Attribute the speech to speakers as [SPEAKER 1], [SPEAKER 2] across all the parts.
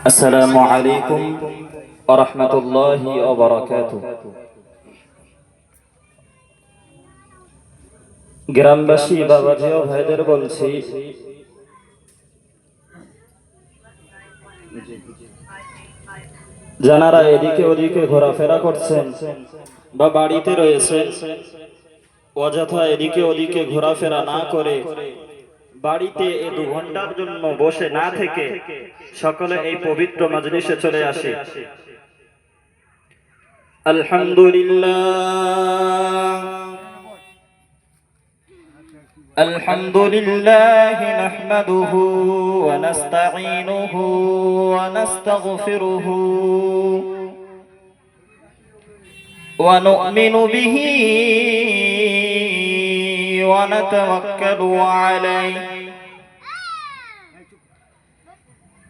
[SPEAKER 1] আসসালামু আলাইকুম ওয়া রাহমাতুল্লাহি ওয়া বারাকাতুহু। গ্রামবাসী বাবাজি ও ভাইদের বলছি, যারা এদিকে ওদিকে ঘোরাফেরা করছেন বা বাড়িতে রয়েছেন, অযথা এদিকে ওদিকে ঘোরাফেরা না করে বাড়িতে এই 2 ঘন্টার জন্য বসে না থেকে সকলে এই পবিত্র মাজলিসে চলে আসে। আলহামদুলিল্লাহ নাহমাদুহু ওয়া নাস্তাঈনুহু ওয়া নাস্তাগফিরুহু ওয়া নু'মিনু বিহি ওয়া নাতাওয়াক্কালু আলাইহি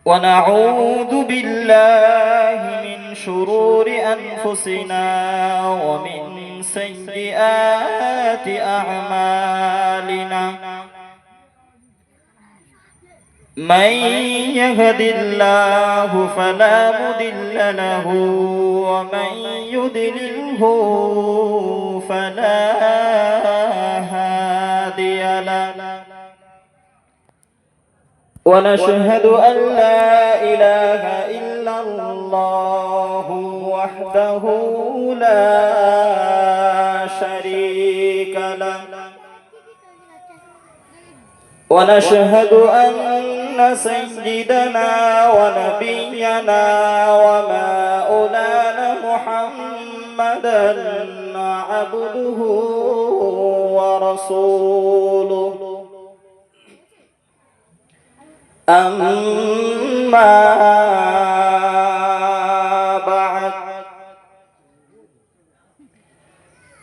[SPEAKER 1] ونعوذ بالله من شرور أنفسنا ومن سيئات أعمالنا من يهد الله فلا مضل له ومن يضلله فلا هادي له ونشهد أن لا إله إلا الله وحده لا شريك له ونشهد أن سيدنا ونبينا ومولانا محمدا عبده ورسوله أما بعد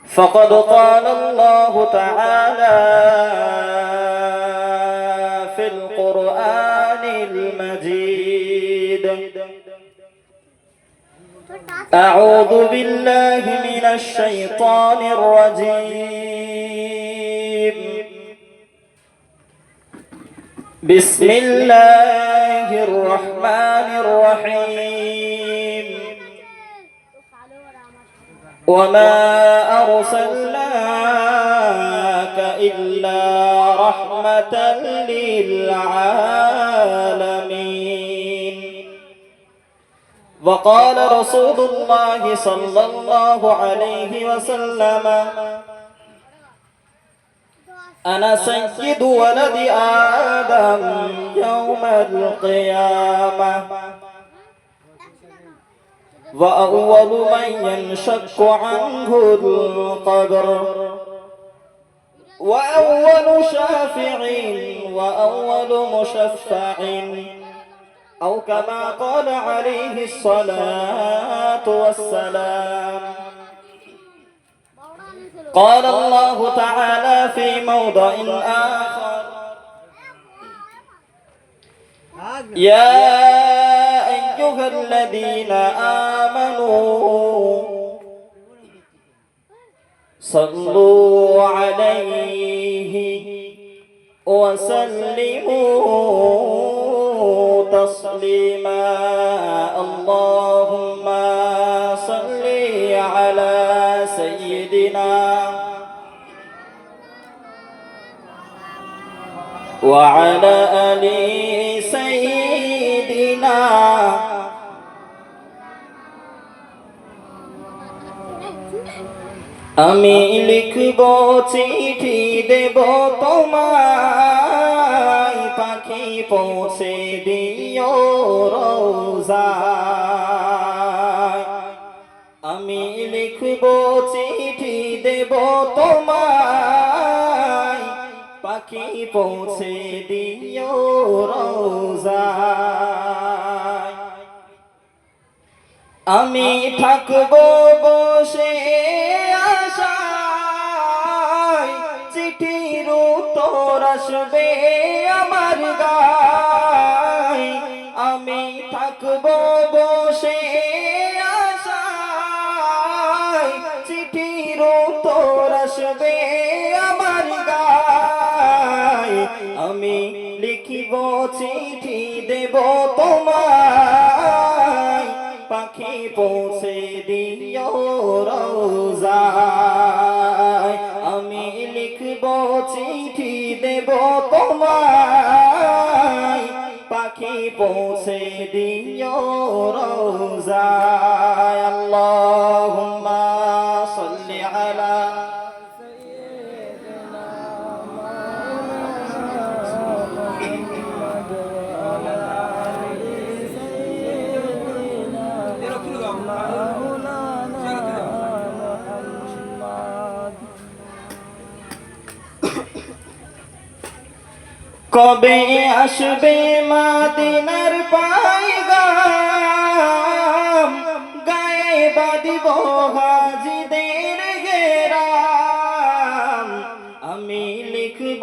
[SPEAKER 1] فقد قال الله تعالى في القرآن المجيد أعوذ بالله من الشيطان الرجيم بسم الله الرحمن الرحيم وما أرسلناك إلا رحمة للعالمين وقال رسول الله صلى الله عليه وسلم أنا سيد ولد آدم يوم القيامة وأول من ينشق عنه القبر وأول شافع وأول مشفع أو كما قال عليه الصلاة والسلام. قال الله تعالى في موضع آخر يا أيها الذين آمنوا صلوا عليه وسلموا تسليما اللهم صل على سيدنا وعلى آل سيدنا আমি লিখব চিঠি দেব তোমায় পাখি পৌঁছে দিও রোজায় আমি লিখব চিঠি দেব তোমায় পাখি পৌঁছে দিও রোজায় আমি থাকব বসে আশায় চিঠির উত্তর আসবে আমার গায় আমি থাকব বসে আশায় চিঠির উত্তর আসবে আমার গায় আমি লিখিব চিঠি দেব তোমায়, পাখি পৌঁছে দিও রোজায়। আমি লিখব চিঠি দেব তোমায়, পাখি পৌঁছে দিও রোজায়। আল্লাহুম্মা সাল্লি আলা কবে আসবে মদিনার পায়গাম, গায়ে বাঁধিব হাজিদের গেরাম। আমি লিখব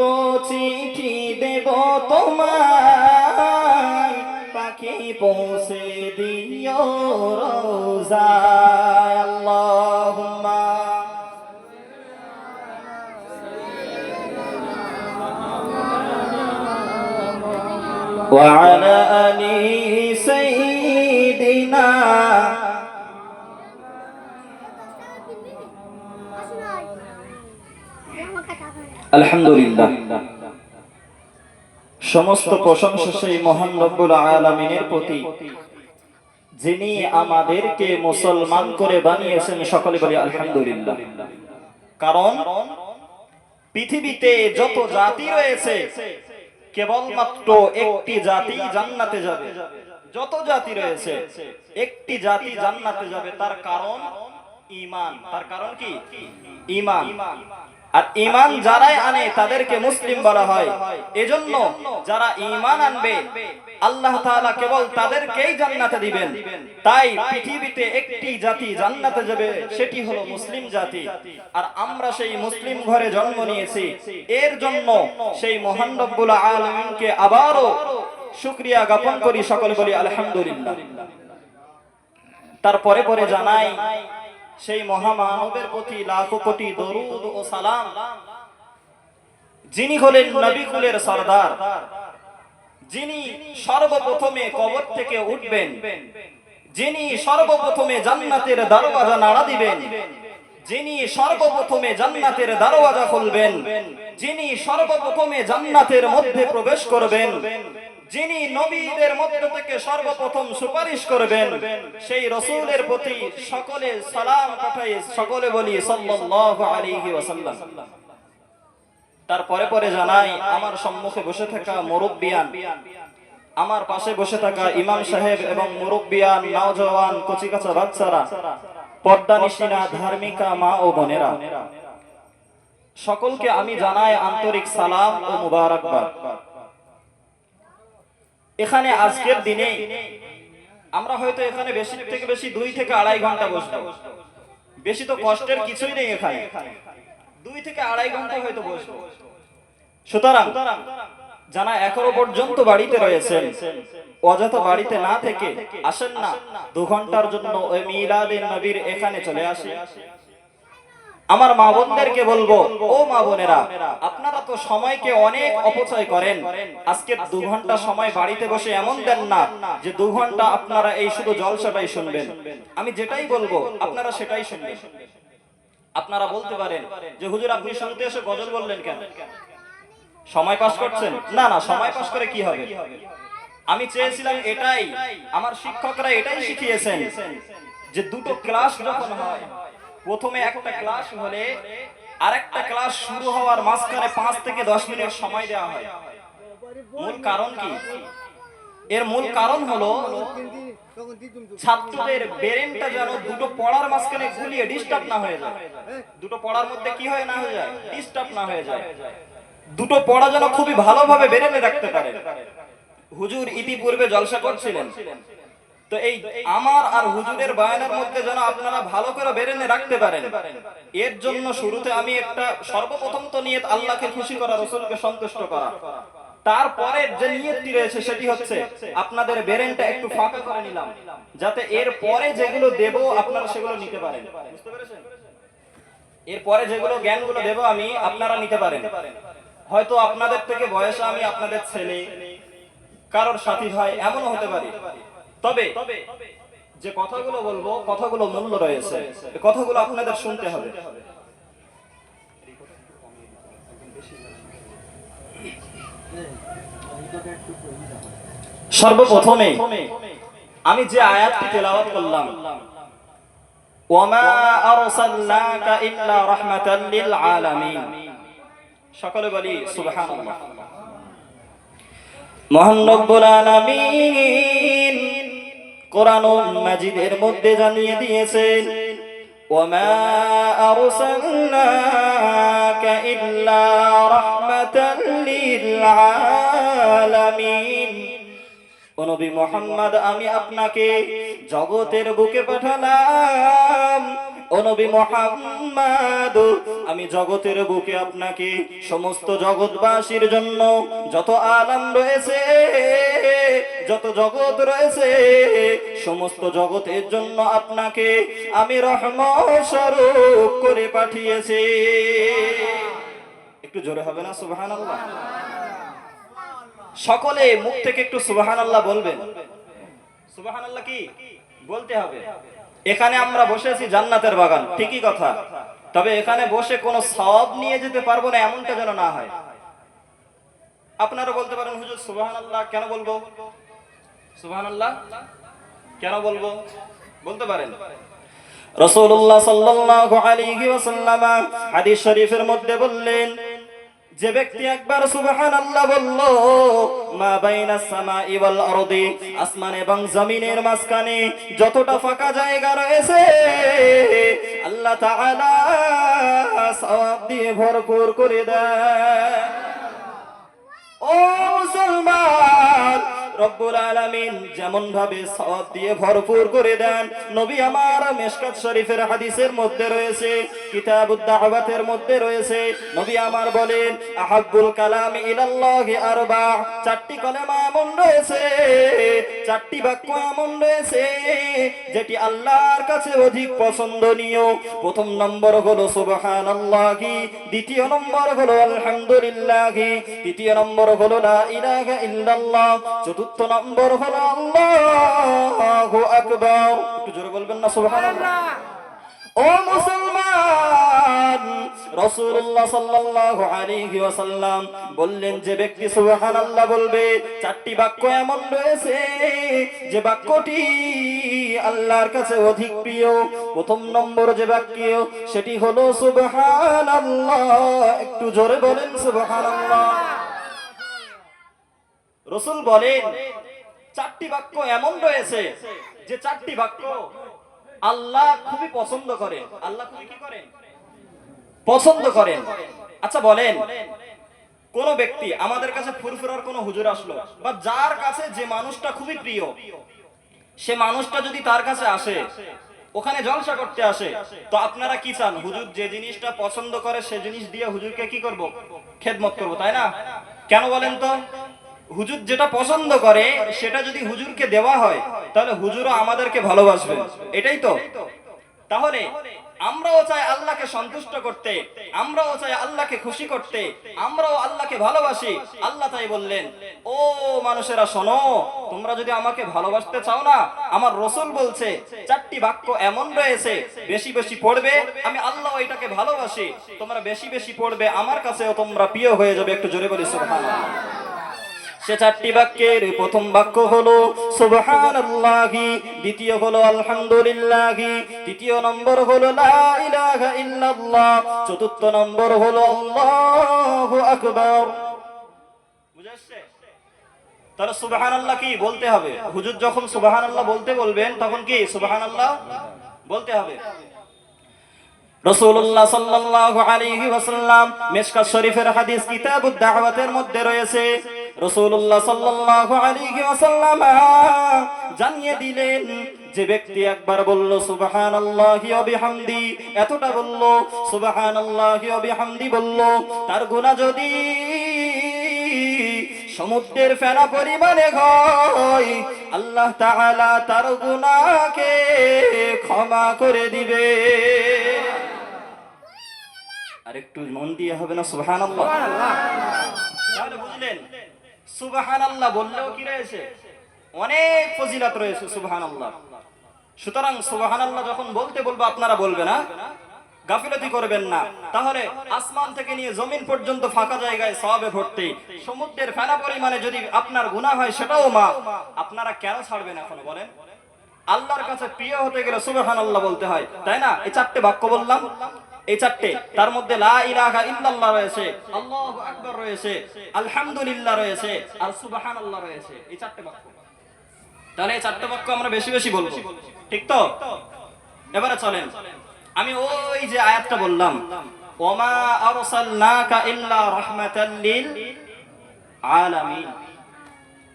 [SPEAKER 1] চিঠি দেব তোমায়, পাখি পৌঁছে দিও রোজায়। আল্লাহুম্মা وعلى آل سيدنا আলহামদুলিল্লাহ। সমস্ত প্রশংসা সেই মহান রব্বুল আলামিনের প্রতি, যিনি আমাদেরকে মুসলমান করে বানিয়েছেন। সকলে বলি আলহামদুলিল্লাহ। কারণ পৃথিবীতে যত জাতি রয়েছে কেবলমাত্র একটি জাতি জান্নাতে যাবে। যত জাতি রয়েছে একটি জাতি জান্নাতে যাবে, তার কারণ ঈমান। তার কারণ কি? ঈমান। আর ঈমান যারাই আনে তাদেরকে মুসলিম বলা হয়। এজন্য যারা ঈমান আনবে আল্লাহ তাআলা কেবল তাদেরকেই জান্নাতে দিবেন। তাই পৃথিবীতে একটি জাতি জান্নাতে যাবে, সেটি হলো মুসলিম জাতি। আর আমরা সেই মুসলিম ঘরে জন্ম নিয়েছি। এর জন্য সেই মহান রব্বুল আলামিনকে আবারও শুকরিয়া জ্ঞাপন করি। সকলে বলি আলহামদুলিল্লাহ। তারপরে পরে জানাই সেই মহামানবের প্রতি লাখো কোটি দরুদ ও সালাম, যিনি হলেন নবী কুলের সরদার, যিনি সর্বপ্রথমে কবর থেকে উঠবেন, যিনি সর্বপ্রথমে জান্নাতের দরওয়াজা নাড়া দিবেন, যিনি সর্বপ্রথমে জান্নাতের দরওয়াজা খুলবেন, যিনি সর্বপ্রথমে জান্নাতের মধ্যে প্রবেশ করবেন, যিনি নবীদের মধ্য থেকে সর্বপ্রথম সুপারিশ করবেন, সেই রাসূলের প্রতি সকলে সালাম পাঠাই। সকলে বলি সাল্লাল্লাহু আলাইহি ওয়াসাল্লাম। তারপরে পরে জানাই আমার সম্মুখে বসে থাকা মুরব্বিয়ান, আমার পাশে বসে থাকা ইমাম সাহেব এবং মুরব্বিয়ান, নওজওয়ান, কচিকাঁচা বাচ্চারা, পর্দানিশিনা ধার্মিকা মা ও বোনেরা, সকলকে আমি জানাই আন্তরিক সালাম ও মুবারকবাদ। এখানে আজকের দিনে আমরা হয়তো এখানে বেশি থেকে বেশি 2 থেকে 2.5 ঘন্টা বসবো। বেশি তো কষ্টের কিছুই নেই, এখানে 2 থেকে 2.5 ঘন্টা হয়তো বসবো। সুতরাং যারা এখনো পর্যন্ত বাড়িতে রয়েছেন, অযথা বাড়িতে না থেকে আসেন না 2 ঘন্টার জন্য ওই মিলাদে নবীর এখানে চলে আসে। আমার মা বোনদেরকে বলবো, ও মা বোনেরা, আপনারা তো সময়কে অনেক অপচয় করেন। আজকে 2 ঘন্টা সময় বাড়িতে বসে এমন দেন না যে 2 ঘন্টা আপনারা এই শুধু জলসাটাই শুনবেন। আমি যেটাই বলবো আপনারা সেটাই শুনবেন। আপনারা বলতে পারেন যে হুজুর আপনি শুরুতে এসে গজল বললেন কেন? সময় পাস করছেন? না না, সময় পাস করে কি হবে? আমি চেয়েছিলাম এটাই, আমার শিক্ষকরা এটাই শিখিয়েছেন যে দুটো ক্লাস যখন হয়, প্রথমে একটা ক্লাস হলে আরেকটা ক্লাস শুরু হওয়ার মাঝখানে 5 থেকে 10 মিনিট সময় দেওয়া হয়। মূল কারণ কি? এর মূল কারণ হলো ছাত্রদের ব্রেনটা যেন দুটো পড়ার মাঝখানে গুলিয়ে ডিস্টার্ব না হয়ে যায়। দুটো পড়ার মধ্যে কি হয় না হয়ে যায়? ডিস্টার্ব না হয়ে যায়। দুটো পড়া যেন খুবই ভালোভাবে ব্রেনে রাখতে পারে। হুজুর ইতিপূর্বে জলসা করছিলেন, তো এই আমার আর হুজুরের বয়ানের মধ্যে যেন আপনারা ভালো করে ব্রেনে রাখতে পারেন, এর জন্য শুরুতে আমি একটা সর্বপ্রথম তো নিয়ত আল্লাহকে খুশি করা, রাসূলকে সন্তুষ্ট করা। তারপরে যে নিয়তটি রয়েছে সেটি হচ্ছে আপনাদের ব্রেনটা একটু ফাঁকা করে নিলাম, যাতে এর পরে যেগুলো দেব আপনারা সেগুলো নিতে পারেন। বুঝতে পেরেছেন? এর পরে যেগুলো জ্ঞানগুলো দেব আমি, আপনারা নিতে পারেন। হয়তো আপনাদের থেকে বয়সে আমি আপনাদের ছেলে, কারোর সাথী ভাই, এমনও হতে পারে। তবে যে কথাগুলো বলবো, কথাগুলো মূল্য রয়েছে, এই কথাগুলো আপনাদের শুনতে হবে। সর্বপ্রথমে আমি যে আয়াতটি তেলাওয়াত করলাম, ওয়ামা আরসালনাকা ইল্লা রাহমাতাল লিল আলামিন, সকলে বলি সুবহানাল্লাহ। মহান রব্বুল আলামিন কোরআনুল মাজিদের মধ্যে জানিয়ে দিয়েছেন, ওয়ামা আরসালনাকা ইল্লা রাহমাতাল লিল আলামিন। ও নবী মুহাম্মদ, আমি আপনাকে জগতের বুকে পাঠালাম। ও নবী মুহাম্মদ, আমি জগতের বুকে আপনাকে সমস্ত জগৎবাসীর জন্য, যত আলাম রয়েছে, যত জগৎ রয়েছে, সমস্ত জগতের জন্য আপনাকে আমি রহমত স্বরূপ করে পাঠিয়েছি। একটু জোরে হবে না সুবহানাল্লাহ? সকলে মুখ থেকে একটু সুবহানাল্লাহ বলবেন। সুবহানাল্লাহ কি বলতে হবে? এখানে আমরা বসেছি জান্নাতের বাগান, ঠিকই কথা, তবে এখানে বসে কোনো সওয়াব নিয়ে যেতে পারবো না, এমনটা যেন না হয়। আপনারা বলতে পারেন, হুজুর সুবহানাল্লাহ কেন বলবো? সুবহানাল্লাহ কেন বলবো? বলতে পারেন। রাসূলুল্লাহ সাল্লাল্লাহু আলাইহি ওয়াসাল্লাম হাদিস শরীফের মধ্যে বললেন, যে ব্যক্তি একবার সুবহানাল্লাহ বলল, মা বাইনাস সামাই ওয়াল আরদি, আসমান এবং জমিনের মাঝখানে যতটা ফাঁকা জায়গা রয়েছে, আল্লাহ তাআলা সওয়াব দিয়ে ভরপুর করে দেয়। ও মুসলমান, রব্বুল আলামিন যেমন ভাবে সওয়াব দিয়ে ভরপুর করে দেন, নবী আমার মিশকাত শরীফের হাদিসের মধ্যে রয়েছে, কিতাবুদ দাওয়াতের মধ্যে রয়েছে, নবী আমার বলেন, আহাব্বুল কালামি ইলাল্লাহি আরবা, চারটি কালেমা এমন রয়েছে, চারটি বাক্য এমন রয়েছে যেটি আল্লাহর কাছে অধিক পছন্দনীয়। প্রথম নম্বর হলো সুবহানাল্লাহি, দ্বিতীয় নম্বর হলো আলহামদুলিল্লাহি, তৃতীয় নম্বর হলো লা ইলাহা ইল্লাল্লাহ, চতুর্থ নম্বর হলো আল্লাহু আকবার। একটু জোরে বলবেন না সুবহানাল্লাহ? ও মুসলমান, রাসূলুল্লাহ সাল্লাল্লাহু আলাইহি ওয়াসাল্লাম বললেন, যে ব্যক্তি সুবহানাল্লাহ বলবে, চারটি বাক্য এমন রয়েছে যে বাক্যটি আল্লাহর কাছে অধিক প্রিয়। প্রথম নম্বর যে বাক্য, সেটি হলো সুবহানাল্লাহ। একটু জোরে বলেন সুবহানাল্লাহ। রাসূল বলেন, চারটি বাক্য এমন রয়েছে যে চারটি বাক্য আল্লাহ খুবই পছন্দ করেন। আল্লাহ খুবই কি করেন? পছন্দ করেন। আচ্ছা বলেন, কোন ব্যক্তি আমাদের কাছে ফুরফুরার কোন হুজুর আসলো, বা যার কাছে যে মানুষটা খুবই প্রিয়, সে মানুষটা যদি তার কাছে আসে, ওখানে জলসা করতে আসে, তো আপনারা কি চান? হুজুর যে জিনিসটা পছন্দ করে সে জিনিস দিয়ে হুজুরকে কি করব? খেদমত করব, তাই না? কেন বলেন তো? হুজুর যেটা পছন্দ করে সেটা যদি হুজুরকে দেওয়া হয়, তাহলে হুজুরও আমাদেরকে ভালোবাসবেন, এটাই তো। তাহলে আমরাও চাই আল্লাহকে সন্তুষ্ট করতে, আমরাও চাই আল্লাহকে খুশি করতে, আমরাও আল্লাহকে ভালোবাসি। আল্লাহ তাই বললেন, ও মানুষেরা শোনো, তোমরা যদি আমাকে ভালোবাসতে চাও না, আমার রাসূল বলছে চারটি বাক্য এমন রয়েছে, বেশি বেশি পড়বে, আমি আল্লাহ এটাকে ভালোবাসি, তোমরা বেশি বেশি পড়বে, আমার কাছেও তোমরা প্রিয় হয়ে যাবে। একটু জোরে বলি সুবহানাল্লাহ। সে চারটি বাক্যের প্রথম বাক্য হলো সুবহানাল্লাহি, দ্বিতীয় হলো আলহামদুলিল্লাহি, তৃতীয় নম্বর হলো লা ইলাহা ইল্লাল্লাহ, চতুর্থ নম্বর হলো আল্লাহু আকবার। বুঝাচ্ছে? তাহলে সুবহানাল্লাহ কি বলতে হবে? হুজুর যখন সুবহানাল্লাহ বলতে বলবেন, তখন কি সুবহানাল্লাহ বলতে হবে। রাসূলুল্লাহ সাল্লাল্লাহু আলাইহি ওয়াসাল্লাম মিশকাত শরীফের হাদিস কিতাবুদ দাওয়াতের মধ্যে রয়েছে, রাসূলুল্লাহ সাল্লাল্লাহু আলাইহি ওয়াসাল্লাম জানিয়ে দিলেন, যে ব্যক্তি একবার বলল সুবহানাল্লাহি ওয়া বিহামদি, এতটা বলল সুবহানাল্লাহি ওয়া বিহামদি বলল, তার গুনাহ যদি সমুদ্রের ফেনা পরিমাণে হয়, আল্লাহ তাআলা তার গুনাহকে ক্ষমা করে দিবে। আরেকটু মন দিয়ে হবে না সুবহানাল্লাহ? তাহলে বুঝলেন, সুবহানাল্লাহ বললেও কি রয়েছে? অনেক ফজিলত রয়েছে সুবহানাল্লাহ। সুতরাং সুবহানাল্লাহ যখন বলতে বলবো আপনারা বলবে না, গাফিলতি করবেন না। তাহলে আসমান থেকে নিয়ে জমিন পর্যন্ত ফাঁকা জায়গায় সওয়াবে ভর্তি, সমুদ্রের ফেনা পরিমাণে যদি আপনার গুনাহ হয় সেটাও মাফ। আপনারা কেন ছাড়বেন এখন বলেন? আল্লাহর কাছে প্রিয় হতে গেলে সুবহানাল্লাহ বলতে হয়, তাই না? এই চারটে বাক্য বললাম, এই চারটে, তার মধ্যে লা ইলাহা ইল্লাল্লাহ রয়েছে, আল্লাহু আকবার রয়েছে, আলহামদুলিল্লাহ রয়েছে, আর সুবহানাল্লাহ রয়েছে। এই চারটে বাক্য, তাহলে এই চারটে বাক্য আমরা বেশি বেশি বলবো, ঠিক তো? এবারে চলেন, আমি ওই যে আয়াতটা বললাম, ওমা আরসালনাকা ইল্লা রাহমাতাল লিল আলামিন,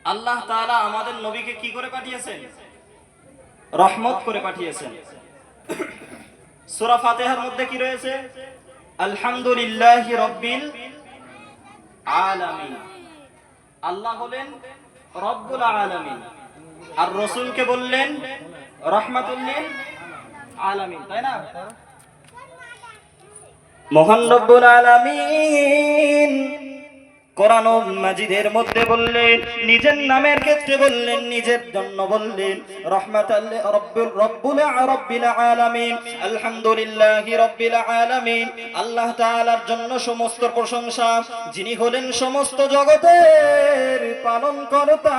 [SPEAKER 1] আল্লাহ তাআলা আমাদের নবীকে কি করে পাঠিয়েছেন? রহমত করে পাঠিয়েছেন। সূরা ফাতিহার মধ্যে কি রয়েছে? আলহামদুলিল্লাহি রাব্বিল আলামিন। আল্লাহ হলেন রব্বুল আলামিন, আর রাসূলকে বললেন রাহমাতুল লিল আলামিন, তাই না? মহান রব্বুল আলামিন কোরআন মাজিদের মধ্যে বললেন, নিজের নামের ক্ষেত্রে বললেন, নিজের জন্য বললেন রাহমাতাল রব্বিল আলামিন, আলহামদুলিল্লাহি রাব্বিল আলামিন। আল্লাহ তাআলার জন্য সমস্ত প্রশংসা, যিনি হলেন সমস্ত জগতের পালনকর্তা।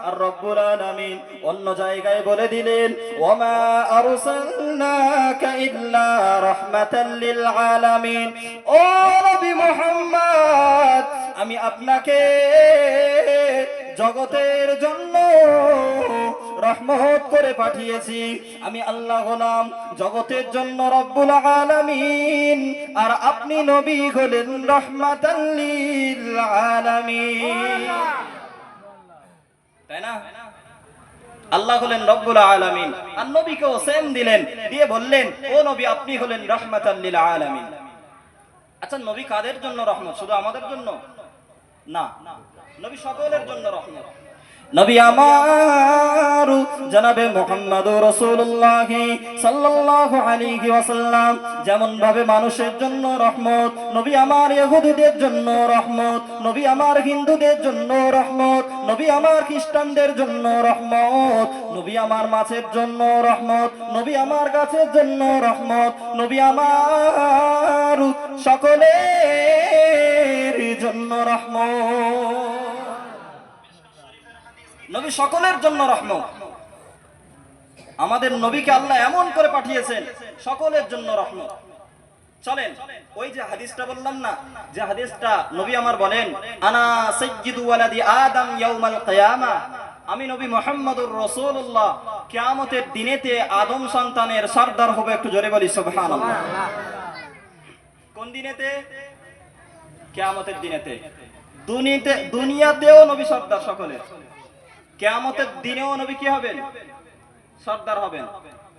[SPEAKER 1] আর রব্বুল আলামিন অন্য জায়গায় বলে দিলেন, ওমা আরসালনাকা ইল্লা রাহমাতাল লিল আলামিন। ও নবী মুহাম্মদ, আমি আপনাকে জগতের জন্য রহমত করে পাঠিয়েছি। আমি আল্লাহ হলাম জগতের জন্য রব্বুল আলামিন, আর আপনি নবী হলেন রাহমাতাল লিল আলামিন, তাই না? আল্লাহ হলেন রব্বুল আলামিন, আর নবীকেও সেম দিলেন, দিয়ে বললেন, ও নবী আপনি হলেন রাহমাতাল লিল আলামিন। আচ্ছা, নবী কাদের জন্য রহমত? শুধু আমাদের জন্য না, নবী সকলের জন্য রহমত। নবী আমার জনাবে মুহাম্মদুর রাসূলুল্লাহ সাল্লাল্লাহু আলাইহি ওয়াসাল্লাম যেমন ভাবে মানুষের জন্য রহমত, নবী আমার ইহুদিদের জন্য রহমত, নবী আমার হিন্দুদের জন্য রহমত, নবী আমার খ্রিস্টানদের জন্য রহমত, নবী আমার মাছের জন্য রহমত, নবী আমার গাছের জন্য রহমত, নবী আমার সকলের জন্য রহমত। নবী সকলের জন্য রহমত। আমাদের নবীকে আল্লাহ এমন করে পাঠিয়েছেন সকলের জন্য রহমত। চলেন, ওই যে হাদিসটা বললাম না, যে হাদিসটা নবী আমার বলেন, আনা সাইয়্যিদু ওয়ালাদি আদম ইয়াউমাল কিয়ামা, আমি নবী মুহাম্মদুর রাসূলুল্লাহ কিয়ামতের দিনেতে আদম সন্তানের সরদার হবে। একটু জোরে বলি সুবহানাল্লাহ। কোন দিনেতে? কিয়ামতের দিনেতে। দুনিয়াতেও নবী সরদার সকলের, কিয়ামতের দিনেও নবী কি হবেন? সরদার হবেন।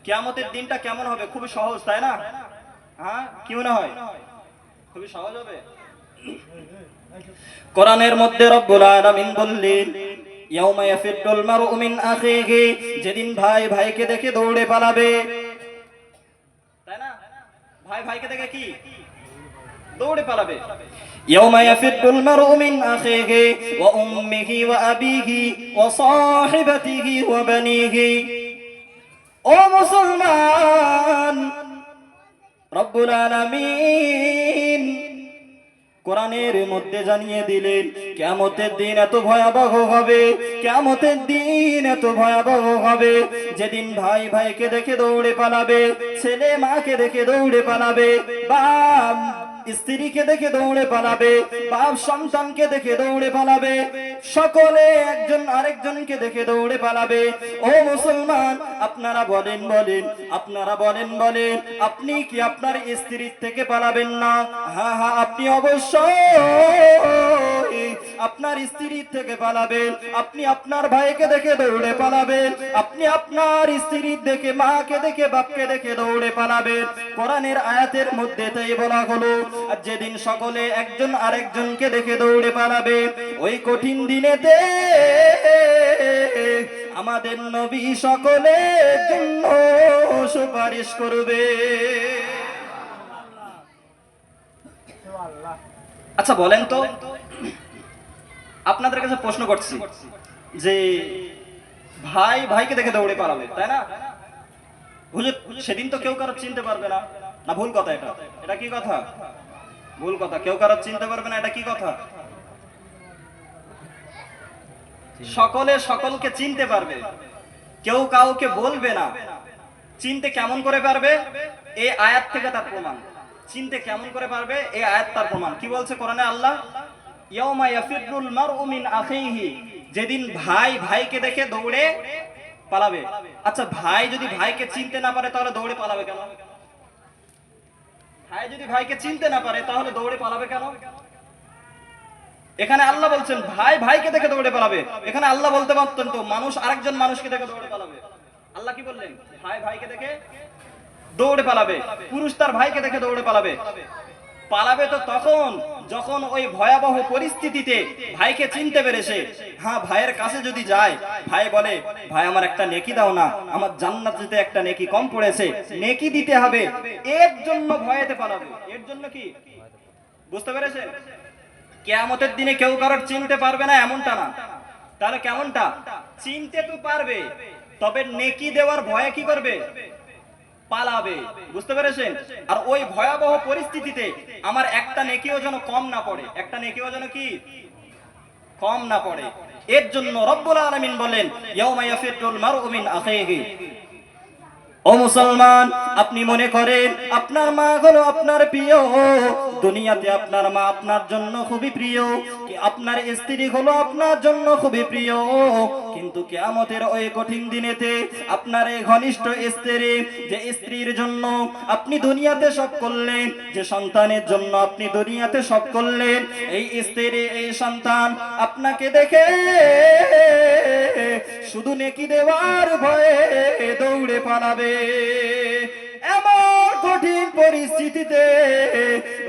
[SPEAKER 1] কিয়ামতের দিনটা কেমন হবে? খুবই সহজ, তাই না? হ্যাঁ, কি মনে হয়? খুবই সহজ হবে। কোরআনের মধ্যে রব্বুল আলামিন বললেন, ইয়াউমা ইয়াফিরুল মারউ মিন আখিহি, যেদিন ভাই ভাইকে দেখে দৌড়ে পালাবে, তাই না? ভাই ভাইকে দেখে কি দৌড়ে পালাবে। ইয়াউমা ইয়াফিরুল মারউ মিন আখিহি ওয়া উম্মিহি ওয়া আবিহি ওয়া সাহিবাতিহি ওয়া বানিহি। ও মুসলমান, রব্বুল আলামিন কোরআনের মধ্যে জানিয়ে দিলেন, কিয়ামতের দিন এত ভয়াবহ হবে, কিয়ামতের দিন এত ভয়াবহ হবে, যেদিন ভাই ভাইকে দেখে দৌড়ে পালাবে, ছেলে মাকে দেখে দৌড়ে পালাবে, বাপ স্ত্রীকে দেখে দৌড়ে পালাবে, বাপ সন্তানকে দেখে দৌড়ে পালাবে, সকলে একজন আরেকজনকে দেখে দৌড়ে পালাবে। ও মুসলমান, আপনারা বলেন আপনারা বলেন আপনি কি আপনার স্ত্রীর থেকে পালাবেন না? হ্যাঁ হ্যাঁ, আপনি অবশ্যই আপনার স্ত্রীর থেকে পালাবেন। আপনি আপনার ভাইকে দেখে দৌড়ে পালাবেন, আপনি আপনার স্ত্রীর দেখে, মাকে দেখে, বাপকে দেখে দৌড়ে পালাবেন। কোরআনের আয়াতের মধ্যে তাই বলা হলো, আর যেদিন সকলে একজন আরেকজনকে দেখে দৌড়ে পালাবে, ওই কঠিন দিনেতে আমাদের নবী সকলের জন্য সুপারিশ করবে। আচ্ছা বলেন তো,
[SPEAKER 2] আপনাদের কাছে প্রশ্ন করছি যে ভাই ভাইকে দেখে দৌড়ে পালাবে, তাই না? হুজুর সেদিন তো কেউ কারো চিনতে পারবে না, না ভুল কথা? এটা এটা কি কথা? ভুল কথা। কেউ কারো চিনতে পারবে না, এটা কি কথা? সকলে সকলকে চিনতে পারবে, কেউ কাউকে বলবে না। চিনতে কেমন করে পারবে? এই আয়াত থেকে তার প্রমাণ। চিনতে কেমন করে পারবে? এই আয়াত তার প্রমাণ। কি বলছে কোরআনে আল্লাহ? ইয়াউমা ইয়াফিরুল মারউ মিন আখিহি, যেদিন ভাই ভাইকে দেখে দৌড়ে পালাবে। আচ্ছা, ভাই যদি ভাইকে চিনতে না পারে তাহলে দৌড়ে পালাবে কেন? ভাই যদি ভাইকে চিনতে না পারে তাহলে দৌড়ে পালাবে কেন? এখানে আল্লাহ বলছেন ভাই ভাইকে দেখে দৌড়ে পালাবে। এখানে আল্লাহ বলতে পারতেন তো মানুষ আরেকজন মানুষকে দেখে দৌড়ে পালাবে। আল্লাহ কি বললেন? ভাই ভাইকে দেখে দৌড়ে পালাবে। পুরুষ তার ভাইকে দেখে দৌড়ে পালাবে। পালাবে তো তখন যখন ওই ভয়াবহ পরিস্থিতিতে ভাইকে চিনতে পেরেছে। হ্যাঁ, ভাইয়ের কাছে যদি যায়, ভাই বলে ভাই আমার একটা নেকি দাও না, আমার জান্নাতে একটা নেকি কম পড়েছে, নেকি দিতে হবে, এর জন্য ভয়েতে পালাবে। এর জন্য কি? বুঝতে পেরেছেন? কিয়ামতের দিনে কেউ কারোর চিনতে পারবে না এমনটা না। তাহলে কেমনটা? চিনতে তো পারবে, তবে নেকি দেওয়ার ভয়ে কি করবে? পালাবে। বুঝতে পেরেছেন? আর ওই ভয়াবহ পরিস্থিতিতে আমার একটা নেকিও যেন কম না পড়ে, একটা নেকিও যেন কি কম না পড়ে। এর জন্য রব্বুল আলামিন বলেন ইয়াউমা ইয়াফিরুল মারউ মিন আখিহি। ও মুসলমান, আপনি মনে করেন আপনার মা হলো আপনার প্রিয়, দুনিয়াতে আপনার মা আপনার জন্য খুবই প্রিয়, কি আপনার স্ত্রী হলো আপনার জন্য খুবই প্রিয়, কিন্তু কিয়ামতের ওই কঠিন দিনেতে আপনার এই ঘনিষ্ঠ স্ত্রী, যে স্ত্রীর জন্য আপনি দুনিয়াতে সব করলেন, যে সন্তানের জন্য আপনি দুনিয়াতে সব করলেন, এই স্ত্রী এই সন্তান আপনাকে দেখে শুধু নেকি দেওয়ার ভয়ে দৌড়ে পালাবে। এমন কঠিন পরিস্থিতিতে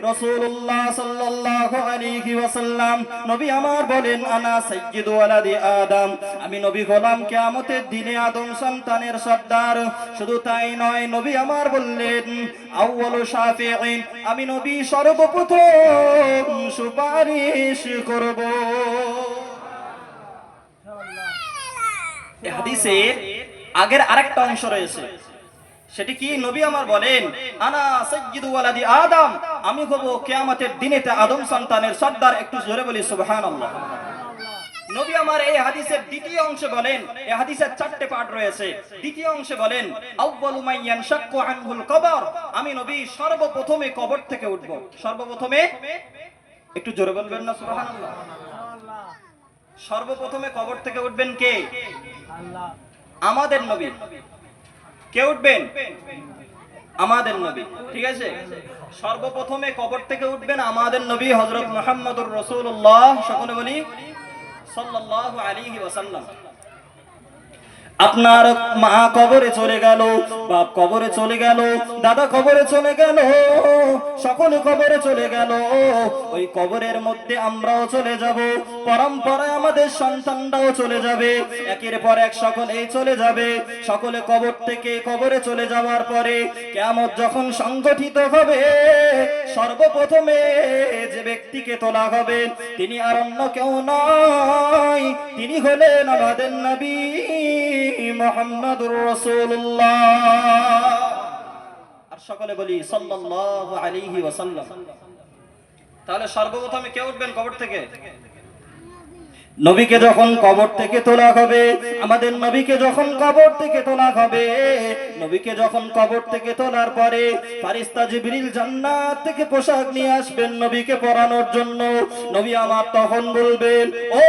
[SPEAKER 2] রাসূলুল্লাহ সাল্লাল্লাহু আলাইহি ওয়াসাল্লাম নবী আমার বলেন আনা সাইয়্যিদু ওয়ালাদি আদম, আমি নবী হলাম কিয়ামতের দিনে আদম সন্তানের সর্দার। শুধু তাই নয়, নবী আমার বললেন আউয়ালু শাফিঈন, আমি নবী সর্বপ্রথম সুপারিশ করব। এই হাদিসের আগের আরেকটা অংশ রয়েছে, সেটি কি? নবী আমার বলেন আনা সাইয়্যিদু ওয়ালাদি আদম, আমি হব কিয়ামতের দিনেতে আদম সন্তানের সর্দার। একটু জোরে বলি সুবহানাল্লাহ। নবী আমার এই হাদিসের দ্বিতীয় অংশে বলেন, এই হাদিসের 4টে পার্ট রয়েছে। দ্বিতীয় অংশে বলেন আউয়ালু মান ইয়ানশাক্কু আনহুল কবর, আমি নবী সর্বপ্রথমে কবর থেকে উঠব। সর্বপ্রথমে, একটু জোরে বলবেন না সুবহানাল্লাহ। সর্বপ্রথমে কবর থেকে উঠবেন কে? আল্লাহ। আমাদের নবী। কে উঠবেন? আমাদের নবী। ঠিক আছে, সর্বপ্রথমে কবর থেকে উঠবেন আমাদের নবী হযরত মুহাম্মদুর রাসূলুল্লাহ, সকলে বলি সাল্লাল্লাহু আলাইহি ওয়াসাল্লাম। আপনার মা কবরে চলে গেল, বাপ কবরে চলে গেল, দাদা কবরে চলে গেল, সকলে কবরে চলে গেল, ওই কবরের মধ্যে আমরাও চলে যাব, পরম্পরায় আমাদের সন্তানরাও চলে যাবে, একের পর এক সকলেই চলে যাবে। সকলে কবর থেকে কবরে চলে যাওয়ার পরে কিয়ামত যখন সংগঠিত হবে, সর্বপ্রথমে যে ব্যক্তিকে তোলা হবে তিনি আর অন্য কেউ নয়, তিনি হলেন আমাদের নবী মুহাম্মদুর রাসূলুল্লাহ। আর সকলে বলি সাল্লাল্লাহু আলাইহি ওয়াসাল্লাম। তাহলে সর্বপ্রথমে কে উঠবেন কবর থেকে? নবীকে যখন কবর থেকে তোলা হবে, আমাদের নবীকে যখন কবর থেকে তোলা হবে, নবীকে যখন কবর থেকে তোলার পরে ফারিস্তা জিবরিল জান্নাত থেকে পোশাক নিয়ে আসবেন নবীকে পরানোর জন্য। নবী আমার তখন বলবেন ও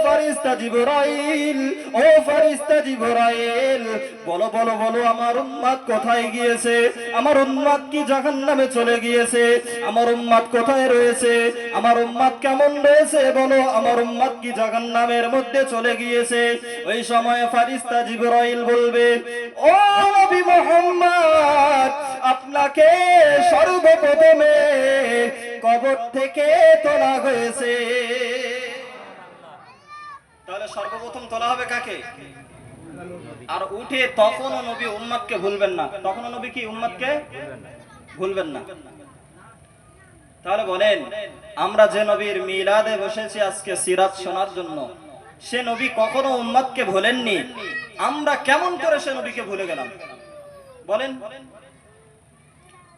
[SPEAKER 2] ফারিস্তা জিবরাইল, ও ফারিস্তা জিবরাইল, বলো বলো বলো আমার উম্মত কোথায় গিয়েছে? আমার উম্মত কি জাহান্নামে চলে গিয়েছে? আমার উম্মত কোথায় রয়েছে? আমার উম্মত কেমন রয়েছে বলো? আমার উম্মত কি জাহান্নামের মধ্যে চলে গিয়েছে? ওই সময় ফারিস্তা জিবরাইল বলবে ও নবী মুহাম্মদ, আপনাকে সর্বপ্রথমে কবর থেকে তোলা হয়েছে। তাহলে সর্বপ্রথম তোলা হবে কাকে? আর উঠে তখনও নবী উম্মতকে ভুলবেন না। তখনও নবী কি উম্মতকে ভুলবেন না। তাহলে বলেন, আমরা যে নবীর মিলাদে বসেছি আজকে সিরাত শোনার জন্য, সে নবী কখনো উম্মতকে ভোলেননি, আমরা কেমন করে সে নবীকে ভুলে গেলাম? বলেন।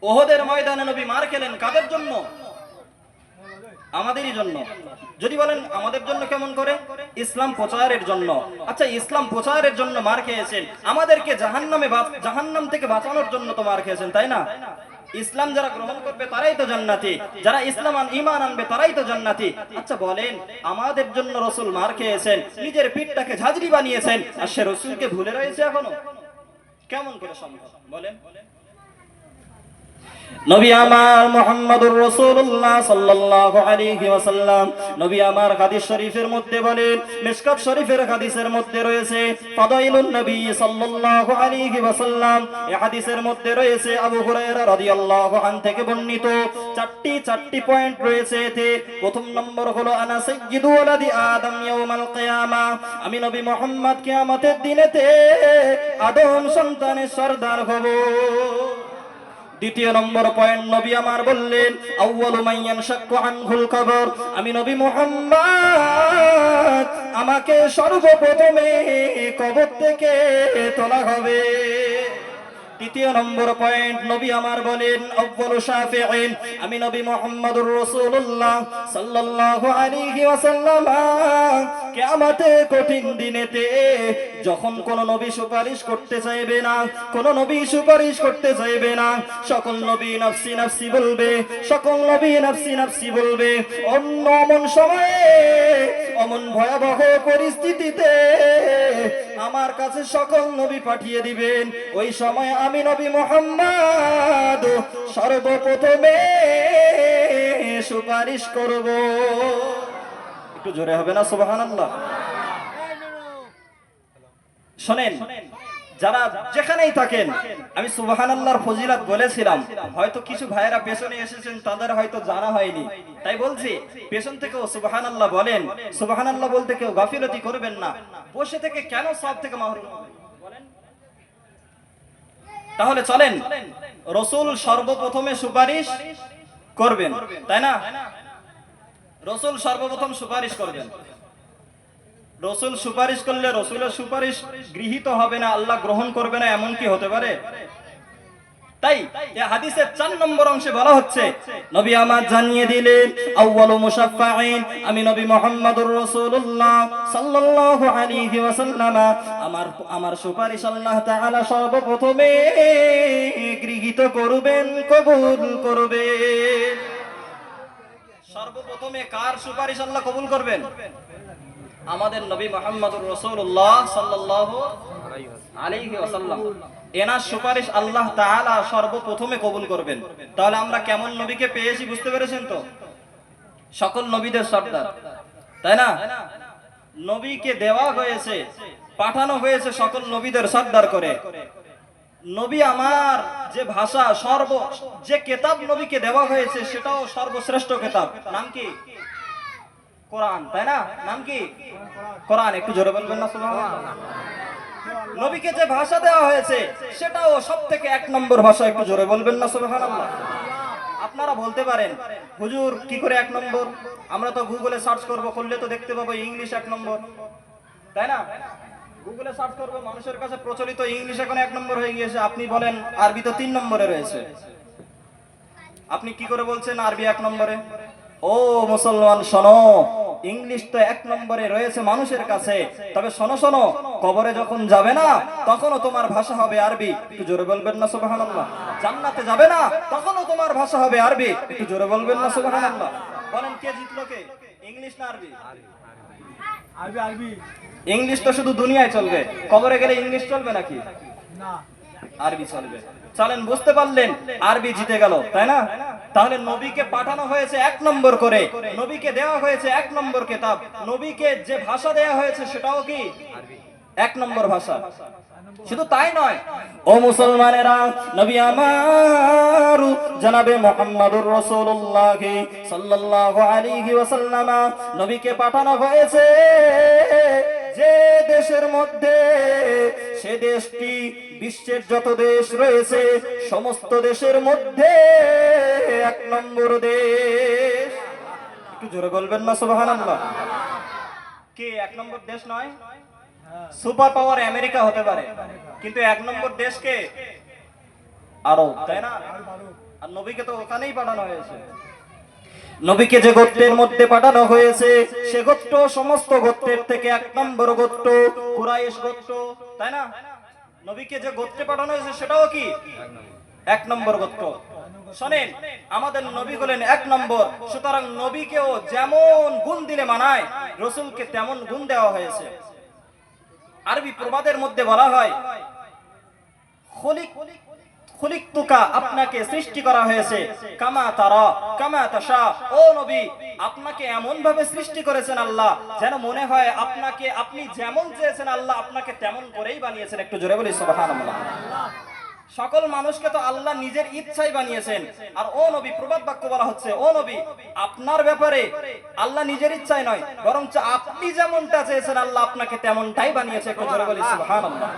[SPEAKER 2] ওহদের ময়দানে নবী মার খেলেন কাদের জন্য? আমাদেরই জন্য। যদি বলেন আমাদের জন্য কেমন করে? ইসলাম প্রচারের জন্য। আচ্ছা, ইসলাম প্রচারের জন্য মার খেয়েছেন, আমাদেরকে জাহান্নাম থেকে বাঁচানোর জন্য তো মার খেয়েছেন, তাই না? ইসলাম যারা গ্রহণ করবে তারাই তো জান্নাতি, যারা ইসলাম ঈমান আনবে তারাই তো জান্নাতি। আচ্ছা বলেন, আমাদের জন্য রাসূল মার খেয়েছেন, নিজের পিঠটাকে ঝাঁঝরি বানিয়েছেন, আর সে রাসূলকে ভুলে রয়েছে এখনো? কেমন করে সম্ভব বলেন? নবী আমার মুহাম্মদুর রাসূলুল্লাহ সাল্লাল্লাহু আলাইহি ওয়াসাল্লাম, নবী আমার হাদিস শরীফের মধ্যে বলেন, মিশকাত শরীফের হাদিসের মধ্যে রয়েছে ফাদাইলুন নবী সাল্লাল্লাহু আলাইহি ওয়াসাল্লাম। এই হাদিসের মধ্যে রয়েছে আবু হুরায়রা রাদিয়াল্লাহু আনহু থেকে বর্ণিত চারটি পয়েন্ট রয়েছে এতে। প্রথম নম্বর হলো আনা সাইয়্যিদু ওয়ালাদি আদম ইয়াউমাল কিয়ামা, আমি নবী মুহাম্মদ কিয়ামতের দিনেতে আদম সন্তানের সরদার হব। দ্বিতীয় নম্বর পয়েন্ট নবী আমার বললেন আউয়ালু মান ইয়ানশাক্কু আনহুল কবর, আমি নবী মুহাম্মদ আমাকে সর্বপ্রথমে কবর থেকে তোলা হবে। তৃতীয় নম্বর পয়েন্ট নবী আমার বলেন আউয়ালু শাফিঈন, আমি নবী মুহাম্মদুর রাসূলুল্লাহ সাল্লাল্লাহু আলাইহি ওয়াসাল্লাম কিয়ামতের কঠিন দিনেতে যখন কোন নবী সুপারিশ করতে চাইবে না, কোন নবী সুপারিশ করতে চাইবে না, সকল নবী নফসি নফসি বলবে, সকল নবী নফসি নফসি বলবে, অন্য অমন সময়ে অমন ভয়াবহ পরিস্থিতিতে আমার কাছে সকল নবী পাঠিয়ে দিবেন। ওই সময় আমি নবী মুহাম্মদ সর্বপ্রথমে সুপারিশ করব। একটু জোরে হবে না সুবহানাল্লাহ? শোনেন, যারা যেখানেই থাকেন, আমি সুবহানাল্লাহর ফজিলত বলেছিলাম, হয়তো কিছু ভাইয়েরা পেছনে এসেছেন, তাদের হয়তো জানা হয়নি, তাই বলছি পেছন থেকেও সুবহানাল্লাহ বলেন। সুবহানাল্লাহ বলতে কেউ গাফিলতি করবেন না, বসে থেকে কেন সব থেকে মাহরুম হবেন বলেন? তাহলে চলেন, রাসূল সর্বপ্রথমে সুপারিশ করবেন, তাই না? রাসূল সর্বপ্রথম সুপারিশ করবেন। রাসূল সুপারিশ করলে রাসূলের সুপারিশ গৃহীত হবে না, আল্লাহ গ্রহণ করবে না, এমন কি হতে পারে? তাই এই হাদিসের 4 নম্বর অংশে বলা হচ্ছে নবী আমার জানিয়ে দিলেন আউয়ালু মুশাফফাইন, আমি নবী মুহাম্মদুর রাসূলুল্লাহ সাল্লাল্লাহু আলাইহি ওয়াসাল্লাম আমার সুপারিশ আল্লাহ তাআলা সর্বপ্রথমে গৃহীত করবেন, কবুল করবেন। সর্বপ্রথমে কার সুপারিশ আল্লাহ কবুল করবেন? আমাদের নবী মুহাম্মদুর রাসূলুল্লাহ সাল্লাল্লাহু আলাইহি ওয়াসাল্লাম, এনার সুপারিশ আল্লাহ তাআলা সর্বপ্রথমে কবুল করবেন। তাহলে আমরা কেমন নবীকে পেয়েছি বুঝতে পেরেছেন তো? সকল নবীদের সর্দার, তাই না? নবীকে দেওয়া হয়েছে, পাঠানো হয়েছে সকল নবীদের সর্দার করে। নবী আমার যে ভাষা, যে কিতাব নবীকে দেওয়া হয়েছে সেটাও সর্বশ্রেষ্ঠ কিতাব, নাম কি? কোরআন, তাই না? নাম কি? কোরআন। একটু জোরে বলবেন না সুবহানাল্লাহ? নবীকে যে ভাষা দেওয়া হয়েছে সেটাও সবথেকে 1 নম্বর ভাষা, একটু জোরে বলবেন না সুবহানাল্লাহ? আপনারা বলতে পারেন হুজুর কি করে 1 নম্বর? আমরা তো গুগলে সার্চ করলে তো দেখতে পাবো ইংলিশ 1 নম্বর, তাই না? গুগলে সার্চ করবো, মানুষের কাছে প্রচলিত ইংলিশ এখন 1 নম্বর হয়ে গিয়েছে। আপনি বলেন আরবি তো 3 নম্বরে রয়েছে, আপনি কি করে বলছেন আরবি 1 নম্বরে? ও মুসলমান শোনো, ইংলিশ তো 1 নম্বরে রয়েছে মানুষের কাছে, তবে শোনো শোনো, কবরে যখন যাবে না তখনও তোমার ভাষা হবে আরবি, একটু জোরে বলবেন না সুবহানাল্লাহ? জান্নাতে যাবে না তখনও তোমার ভাষা হবে আরবি, একটু জোরে বলবেন না সুবহানাল্লাহ? বলেন কে জিতলো, কে? ইংলিশ না আরবি? আরবি। আরবি। ইংলিশ তো শুধু দুনিয়ায় চলবে, কবরে গেলে ইংলিশ চলবে নাকি? না, আরবি চলবে। চলেন, বুঝতে পারলেন, আরবি জিতে গেল, তাই না? তাহলে নবীকে পাঠানো হয়েছে 1 নম্বর করে, নবীকে দেওয়া হয়েছে 1 নম্বর কিতাব, নবীকে যে ভাষা দেওয়া হয়েছে সেটাও কি? 1 নম্বর ভাষা। শুধু তাই নয়, ও মুসলমানেরা, নবী আমার জনাবে মুহাম্মদুর রাসূলুল্লাহ সাল্লাল্লাহু আলাইহি ওয়াসাল্লাম, নবীকে পাঠানো হয়েছে যে দেশ দেশের মধ্যে, সে দেশটি বিশ্বের যত দেশ রয়েছে সমস্ত দেশের মধ্যে 1 নম্বর দেশ। একটু জোরে বলবেন না সুবহানাল্লাহ। কে 1 নম্বর দেশ নয়? সুপার পাওয়ার আমেরিকা হতে পারে, কিন্তু 1 নম্বর দেশ কে? আরব, তাই না? আর নবীকে তো ওখানেই পাঠানো হয়েছে। নবীকে যে গোত্রের মধ্যে পাঠানো হয়েছে সে গোত্র সমস্ত গোত্রের থেকে 1 নম্বর গোত্র কুরাইশ গোত্র, তাই না? নবীকে যে গোত্রে পাঠানো হয়েছে সেটাও কি 1 নম্বর গোত্র। শুনেন, আমাদের নবী হলেন 1 নম্বর, সুতরাং নবীকেও যেমন গুণ দিলে মানায় রাসূলকে তেমন গুণ দেওয়া হয়েছে। আরবি প্রবাদের মধ্যে বলা হয় খুলিকতুকা, আপনাকে সৃষ্টি করা হয়েছে কামা তারা কামা তাশা, ও নবী আপনাকে এমন ভাবে সৃষ্টি করেছেন আল্লাহ যেন মনে হয় আপনাকে আপনি যেমন চেয়েছেন আল্লাহ আপনাকে তেমন করেই বানিয়েছেন। একটু জোরে বলি সুবহানাল্লাহ। সকল মানুষকে তো আল্লাহ নিজের ইচ্ছাই বানিয়েছেন, আর ও নবী প্রবাদ বাক্য বলা হচ্ছে, ও নবী আপনার ব্যাপারে আল্লাহ নিজের ইচ্ছাই নয় বরং আপনি যেমনটা চেয়েছেন আল্লাহ আপনাকে তেমনটাই বানিয়েছে। একটু জোরে বলি সুবহানাল্লাহ।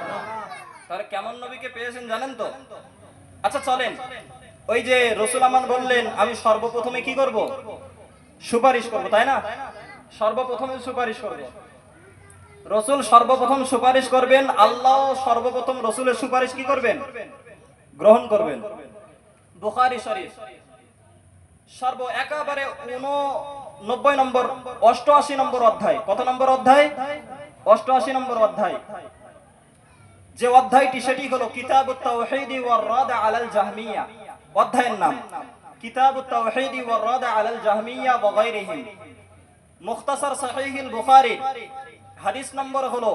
[SPEAKER 2] তাহলে কেমন নবীকে পেয়েছেন জানেন তো? আচ্ছা চলেন, ওই যে রাসূল আমান বললেন আমি সর্বপ্রথমে কি করব? সুপারিশ করব, তাই না? সর্বপ্রথমে সুপারিশ করব। রাসূল সর্বপ্রথম সুপারিশ করবেন, আল্লাহ সর্বপ্রথম রাসূলের সুপারিশ কি করবেন? গ্রহণ করবেন। বুখারী শরীফ একেবারে 89 নম্বর 88 নম্বর অধ্যায়। কত নম্বর অধ্যায়? 88 নম্বর অধ্যায়। যে অধ্যায়টি সেটি হলো কিতাবুত তাওহীদ ওয়ার রাদ আলাল জাহমিয়া। অধ্যায়ের নাম কিতাবুত তাওহীদ ওয়ার রাদ আলাল জাহমিয়া ওয়া গায়রিহিম। মুখতাসার সহিহুল বুখারী হাদিস নম্বর হলো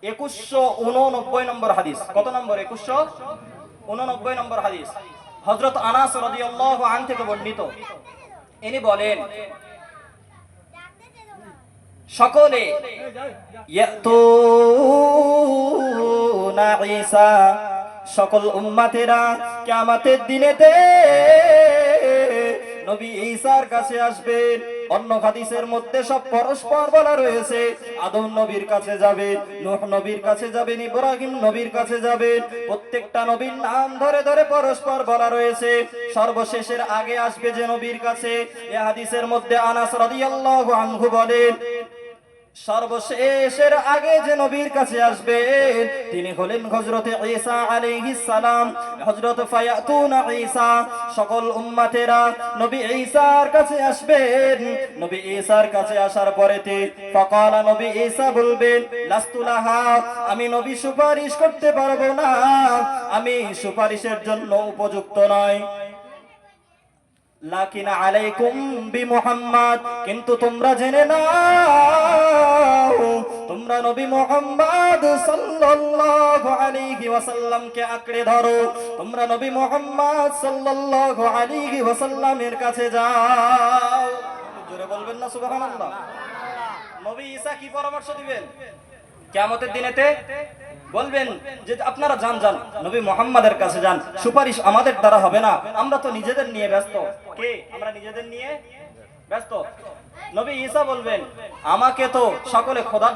[SPEAKER 2] 2189 নম্বর হাদিস। কত নম্বর? 2189 নম্বর হাদিস। হযরত আনাস রাদিয়াল্লাহু আনহু থেকে বর্ণিত, ইনি বলেন সকলে ইয়াতুনা ঈসা, সকল উম্মতেরা কিয়ামতের দিনেতে নবী ঈসার কাছে আসবেন। অন্য হাদিসের মধ্যে সব পরস্পর বলা রয়েছে। আদম নবীর কাছে যাবে, নূহ নবীর কাছে যাবেন, ইব্রাহিম নবীর কাছে যাবেন। প্রত্যেকটা নবীর নাম ধরে ধরে পরস্পর বলা রয়েছে। সর্বশেষের আগে আসবে যে নবীর কাছে, এই হাদিসের মধ্যে আনাস রাদিয়াল্লাহু আনহু বলেন সর্বশেষের আগে যে নবীর কাছে আসবেন তিনি হলেন হযরত ঈসা আলাইহিস সালাম। হযরত ফায়াতুনা ঈসা, সকল উম্মতেরা নবী ঈসার কাছে আসবেন। নবী ঈসার কাছে আসার পরেতে ফাকালা, নবী ঈসা বলবেন লাস্তু লাহা, আমি নবী সুপারিশ করতে পারবো না, আমি সুপারিশের জন্য উপযুক্ত নয়। লাকিন আলাইকুম বিমুহাম্মাদ, কিন্তু তোমরা জেনে নাও তোমরা নবী মুহাম্মদ সাল্লাল্লাহু আলাইহি ওয়াসাল্লামকে আঁকড়ে ধরো। তোমরা নবী মুহাম্মদ সাল্লাল্লাহু আলাইহি ওয়াসাল্লামের কাছে যাও। জোরে বলবেন না সুবহানাল্লাহ। নবী ঈসা কি পরামর্শ দিবেন কিয়ামতের দিনেতে? বলবেন যে আপনারা যান যান নবী মুহাম্মাদের কাছে যান, সুপারিশ আমাদের দ্বারা হবে না, আমরা তো নিজেদের নিয়ে ব্যস্ত। কে? আমরা নিজেদের নিয়ে ব্যস্ত। নবী ঈসা বলবেন আমাকে তো সকলে খোদার